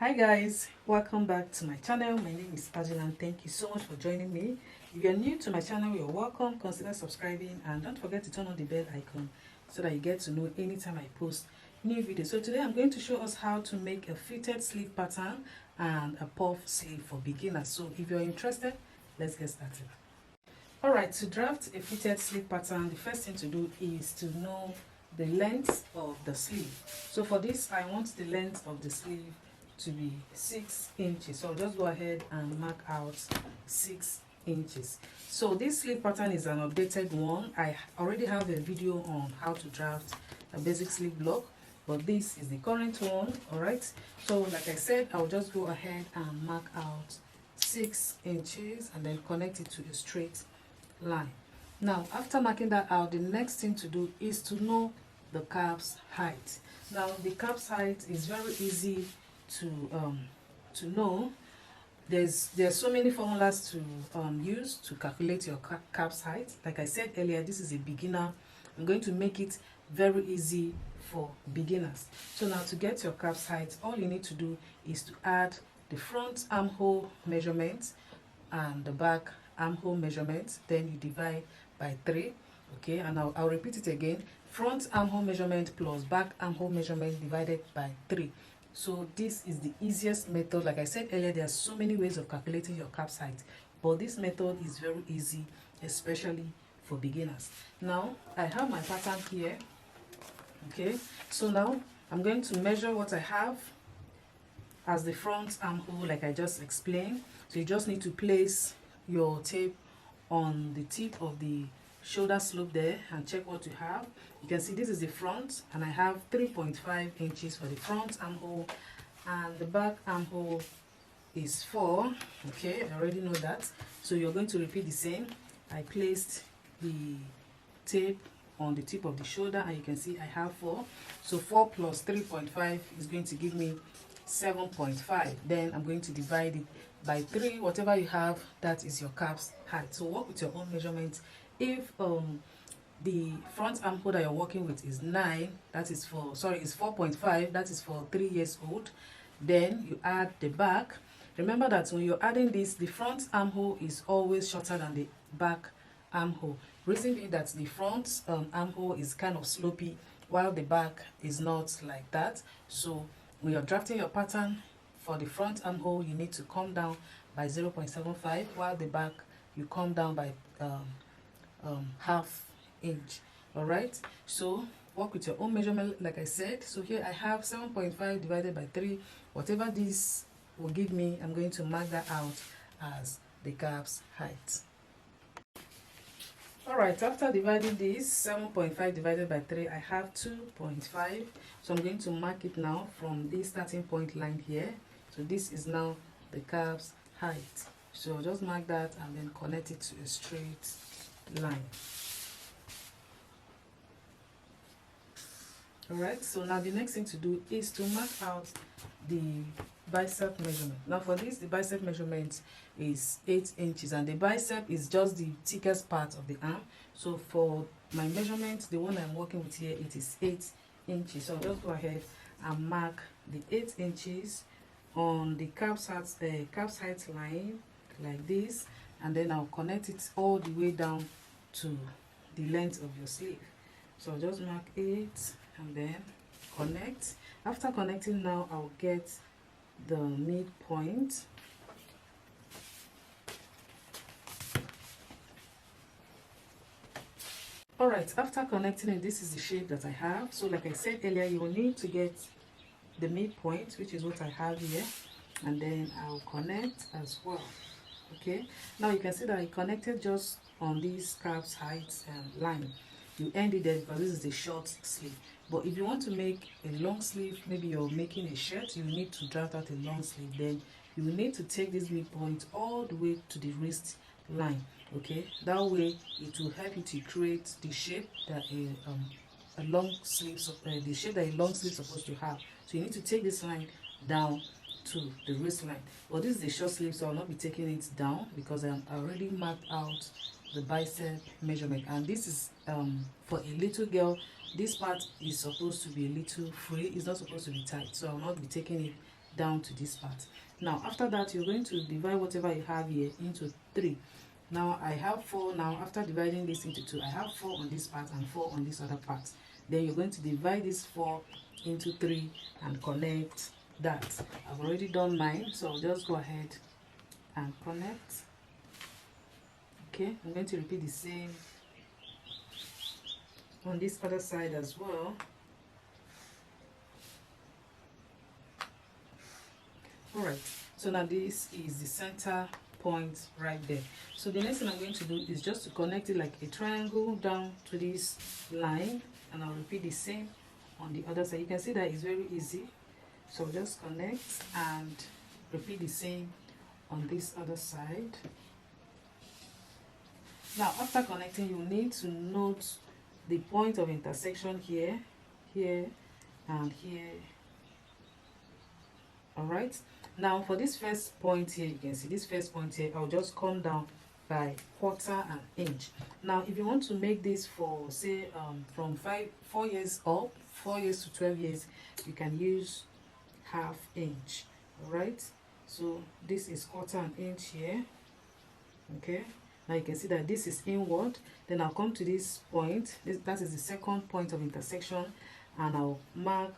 Hi guys, welcome back to my channel. My name is Angela and thank you so much for joining me. If you're new to my channel, you're welcome. Consider subscribing and don't forget to turn on the bell icon so that you get to know anytime I post new videos. So today I'm going to show us how to make a fitted sleeve pattern and a puff sleeve for beginners. So if you're interested, let's get started. Alright, to draft a fitted sleeve pattern, the first thing to do is to know the length of the sleeve. So for this, I want the length of the sleeve to be 6 inches. So I'll just go ahead and mark out 6 inches. So this sleeve pattern is an updated one. I already have a video on how to draft a basic sleeve block, but this is the current one. Alright, so like I said, I'll just go ahead and mark out 6 inches and then connect it to a straight line. Now after marking that out, the next thing to do is to know the calf's height. Now the calf's height is very easy to know. There's so many formulas to use to calculate your calf's height. Like I said earlier, this is a beginner. I'm going to make it very easy for beginners. So now to get your calf's height, all you need to do is to add the front armhole measurement and the back armhole measurement, then you divide by 3. Okay, and I'll repeat it again. Front armhole measurement plus back armhole measurement divided by 3. So this is the easiest method. Like I said earlier, there are so many ways of calculating your calf's height, but this method is very easy, especially for beginners. Now I have my pattern here. Okay, so now I'm going to measure what I have as the front armhole, like I just explained. So you just need to place your tape on the tip of the shoulder slope there and check what you have. You can see this is the front and I have 3.5 inches for the front armhole and the back armhole is 4. Okay, I already know that. So you're going to repeat the same. I placed the tape on the tip of the shoulder and you can see I have 4. So 4 plus 3.5 is going to give me 7.5. Then I'm going to divide it by 3. Whatever you have, that is your calf's height. So work with your own measurement. If the front armhole that you're working with is 9, that is for, sorry, is 4.5, that is for 3 years old, then you add the back. Remember that when you're adding this, the front armhole is always shorter than the back armhole. Reason being that the front armhole is kind of slopey while the back is not like that. So when you're drafting your pattern for the front armhole, you need to come down by 0.75, while the back you come down by half inch. All right, so work with your own measurement, like I said. So here I have 7.5 divided by 3. Whatever this will give me, I'm going to mark that out as the calf's height. All right, after dividing this 7.5 divided by 3, I have 2.5. So I'm going to mark it now from this starting point line here. So this is now the calf's height. So just mark that and then connect it to a straight line. Alright, so now the next thing to do is to mark out the bicep measurement. Now for this, the bicep measurement is 8 inches and the bicep is just the thickest part of the arm. So for my measurement, the one I'm working with here, it is 8 inches. So I'll just go ahead and mark the 8 inches on the calf's height line like this, and then I'll connect it all the way down to the length of your sleeve. So I'll just mark 8 and then connect. After connecting, now I'll get the midpoint. Alright, after connecting it, this is the shape that I have. So like I said earlier, you will need to get the midpoint, which is what I have here, and then I'll connect as well. Okay, now you can see that I connected just on this calf's height line. You end it there because this is a short sleeve. But if you want to make a long sleeve, maybe you're making a shirt, you need to draft out a long sleeve. Then you will need to take this midpoint all the way to the wrist line. Okay, that way it will help you to create the shape that a long sleeve, the shape that a long sleeve is supposed to have. So you need to take this line down to the waistline. But this is a short sleeve, so I'll not be taking it down because I already marked out the bicep measurement, and this is for a little girl. This part is supposed to be a little free, it's not supposed to be tight, so I'll not be taking it down to this part. Now after that, you're going to divide whatever you have here into 3. Now I have 4. Now after dividing this into 2, I have 4 on this part and 4 on this other part. Then you're going to divide this 4 into 3 and connect that. I've already done mine, so I'll just go ahead and connect. Okay, I'm going to repeat the same on this other side as well. All right, so now this is the center point right there. So the next thing I'm going to do is just to connect it like a triangle down to this line, and I'll repeat the same on the other side. You can see that it's very easy. So just connect and repeat the same on this other side. Now after connecting, you need to note the point of intersection here, here, and here. All right, now for this first point here, you can see this first point here, I'll just come down by 1/4 inch. Now if you want to make this for say from 4 years up, 4 years to 12 years, you can use 1/2 inch. All right, so this is 1/4 inch here. Okay, now you can see that this is inward. Then I'll come to this point, that is the second point of intersection, and I'll mark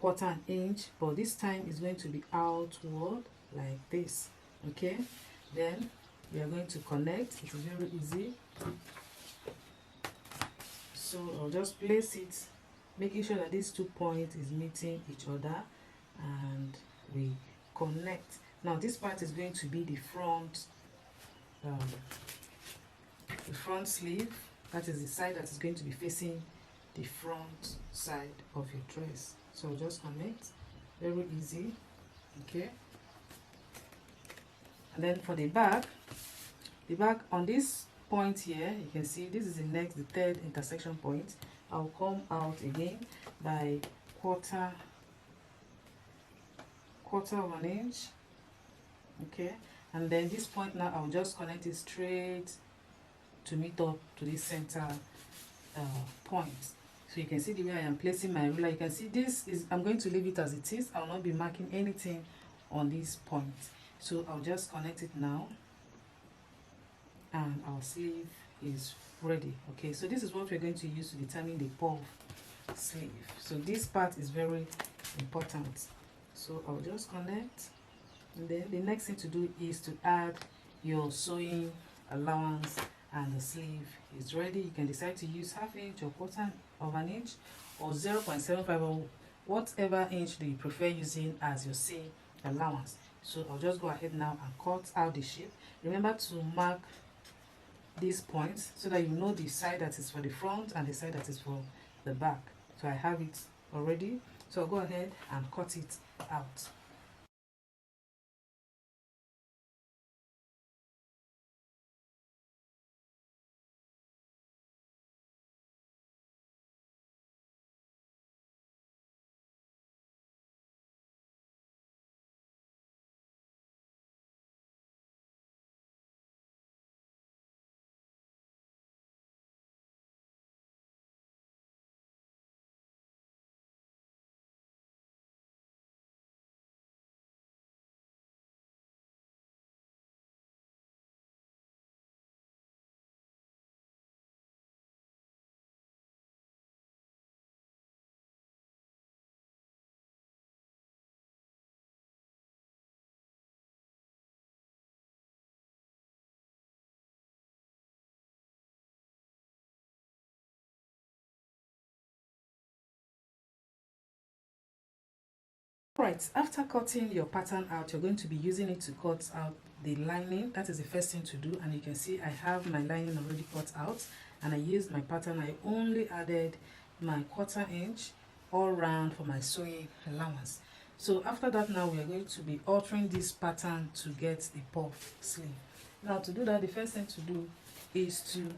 1/4 inch, but this time is going to be outward like this. Okay, then we are going to connect. It is very easy. So I'll just place it, making sure that these 2 points is meeting each other, and we connect. Now this part is going to be the front sleeve. That is the side that is going to be facing the front side of your dress. So just connect, very easy. Okay, and then for the back on this point here, you can see this is the next, the third intersection point. I'll come out again by 1/4 inch. Okay, and then this point now I'll just connect it straight to meet up to the center point. So you can see the way I am placing my ruler. You can see this is, I'm going to leave it as it is. I'll not be marking anything on this point. So I'll just connect it now, and our sleeve is ready. Okay, so this is what we're going to use to determine the puff sleeve. So this part is very important. So I'll just connect, and then the next thing to do is to add your sewing allowance, and the sleeve is ready. You can decide to use 1/2 inch or 1/4 inch or 0.75 or whatever inch do you prefer using as your seam allowance. So I'll just go ahead now and cut out the shape. Remember to mark these points so that you know the side that is for the front and the side that is for the back. So I have it already, so I'll go ahead and cut it out. Right, after cutting your pattern out, you're going to be using it to cut out the lining. That is the first thing to do, and you can see I have my lining already cut out, and I used my pattern. I only added my 1/4 inch all round for my sewing allowance. So after that, now we are going to be altering this pattern to get the puff sleeve. Now to do that, the first thing to do is to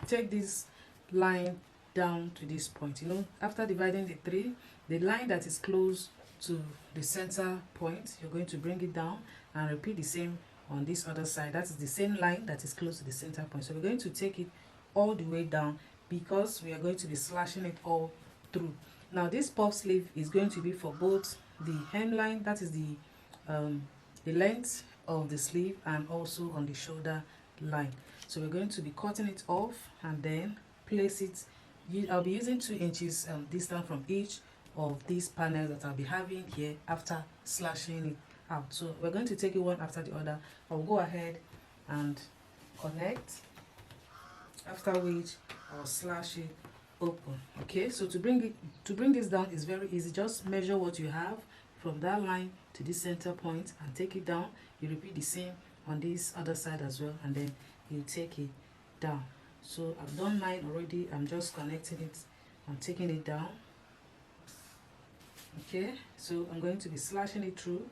take this line down to this point. You know, after dividing the 3, the line that is close to the center point, you're going to bring it down and repeat the same on this other side. That is the same line that is close to the center point. So we're going to take it all the way down because we are going to be slashing it all through. Now this puff sleeve is going to be for both the hemline, that is the length of the sleeve, and also on the shoulder line. So we're going to be cutting it off and then place it. I'll be using 2 inches distance from each of these panels that I'll be having here after slashing it out. So we're going to take it one after the other. I'll go ahead and connect, after which I'll slash it open. Okay, so to bring this down is very easy. Just measure what you have from that line to this center point and take it down. You repeat the same on this other side as well, and then you take it down. So I've done mine already. I'm just connecting it. I'm taking it down. Okay, so I'm going to be slashing it through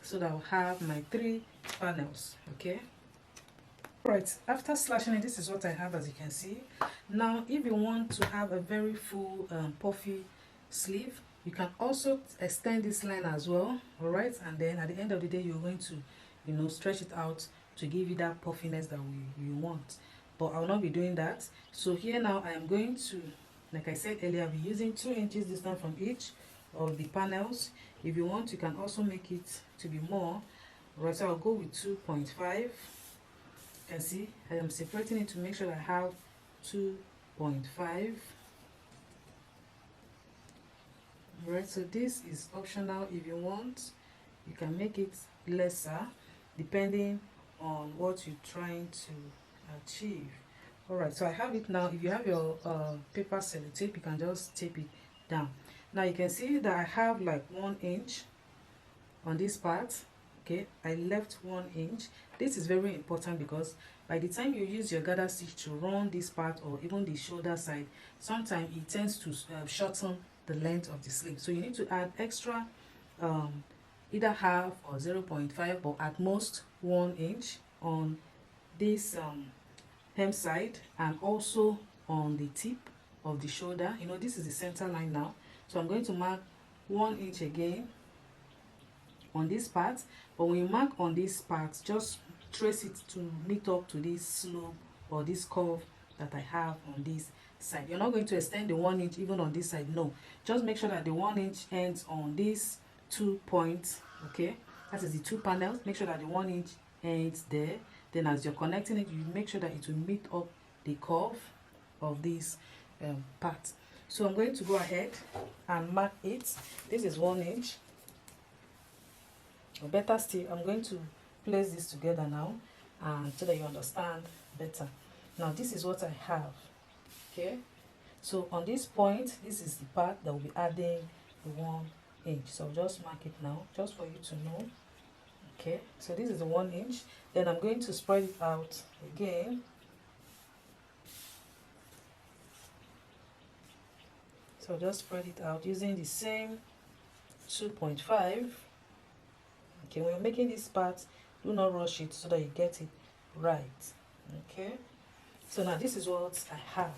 so that I'll have my 3 panels. Okay, right, after slashing it, this is what I have, as you can see. Now if you want to have a very full puffy sleeve, you can also extend this line as well. All right, and then at the end of the day, you're going to, you know, stretch it out to give you that puffiness that you want. But I will not be doing that. So here now I am going to, like I said earlier, I'll be using 2 inches distance from each of the panels. If you want, you can also make it to be more. Right, so I'll go with 2.5. You can see I am separating it to make sure I have 2.5. Right, so this is optional. If you want, you can make it lesser depending on what you're trying to achieve. All right, so I have it now. If you have your paper sellotape, you can just tape it down. Now you can see that I have like 1 inch on this part. Okay, I left 1 inch. This is very important because by the time you use your gather stitch to run this part or even the shoulder side, sometimes it tends to shorten the length of the sleeve. So you need to add extra either half or 0.5, but at most 1 inch on this hem side, and also on the tip of the shoulder. You know, this is the center line now, so I'm going to mark 1 inch again on this part. But when you mark on this part, just trace it to meet up to this slope or this curve that I have on this side. You're not going to extend the 1 inch even on this side, no. Just make sure that the 1 inch ends on these 2 points. Okay, that is the 2 panels. Make sure that the 1 inch ends there. Then as you're connecting it, you make sure that it will meet up the curve of this part. So I'm going to go ahead and mark it. This is 1 inch. Or better still, I'm going to place this together now, and so that you understand better. Now this is what I have. Okay, so on this point, this is the part that will be adding the 1 inch. So I'll just mark it now, just for you to know. Okay, so this is the 1 inch. Then I'm going to spread it out again. So just spread it out using the same 2.5. Okay, when you're making this part, do not rush it so that you get it right. Okay, so now this is what I have.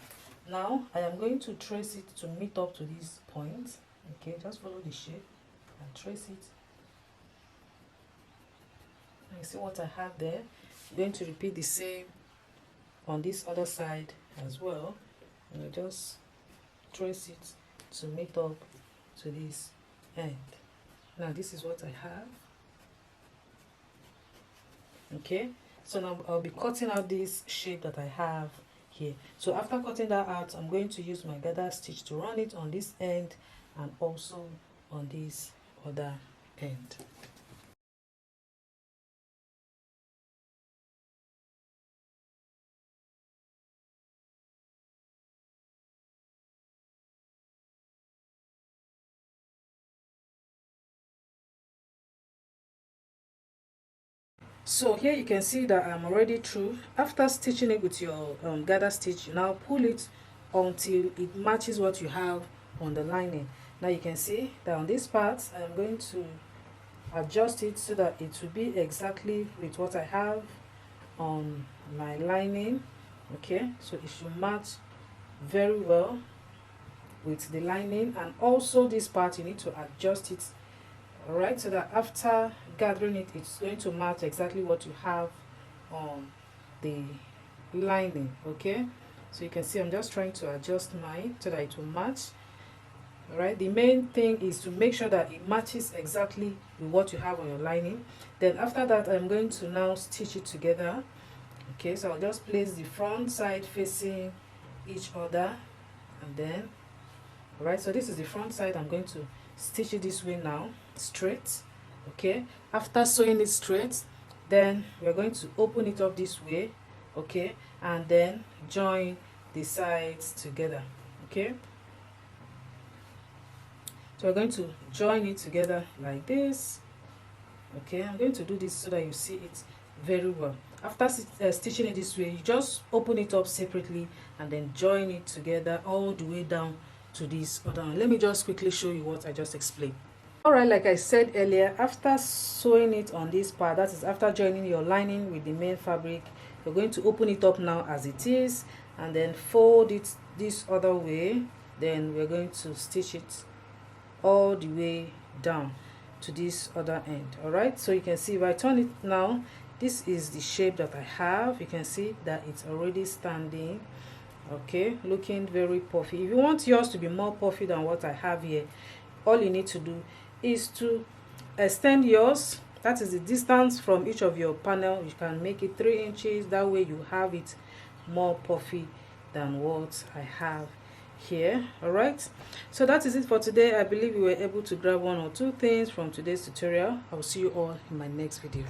Now I am going to trace it to meet up to this point. Okay, just follow the shape and trace it. You see what I have there. I'm going to repeat the same on this other side as well, and you just trace it to meet up to this end. Now this is what I have. Okay, so now I'll be cutting out this shape that I have here. So after cutting that out, I'm going to use my gather stitch to run it on this end and also on this other end. So here you can see that I'm already through. After stitching it with your gather stitch, you now pull it until it matches what you have on the lining. Now you can see that on this part, I'm going to adjust it so that it will be exactly with what I have on my lining. Okay, so it should match very well with the lining, and also this part you need to adjust it, all right, so that after gathering it, it's going to match exactly what you have on the lining. Okay, so you can see I'm just trying to adjust mine so that it will match. All right, the main thing is to make sure that it matches exactly with what you have on your lining. Then after that, I'm going to now stitch it together. Okay, so I'll just place the front side facing each other, and then, all right, so this is the front side. I'm going to stitch it this way now, straight. Okay, after sewing it straight, then we're going to open it up this way. Okay, and then join the sides together. Okay, so we're going to join it together like this. Okay, I'm going to do this so that you see it very well. After stitching it this way, you just open it up separately and then join it together all the way down to this other one. Let me just quickly show you what I just explained. All right, like I said earlier, after sewing it on this part, that is after joining your lining with the main fabric, you're going to open it up now as it is and then fold it this other way. Then we're going to stitch it all the way down to this other end. All right, so you can see if I turn it now, this is the shape that I have. You can see that it's already standing. Okay, looking very puffy. If you want yours to be more puffy than what I have here, all you need to do is to extend yours. That is the distance from each of your panel. You can make it 3 inches. That way you have it more puffy than what I have here. All right, so that is it for today. I believe you were able to grab 1 or 2 things from today's tutorial. I will see you all in my next video.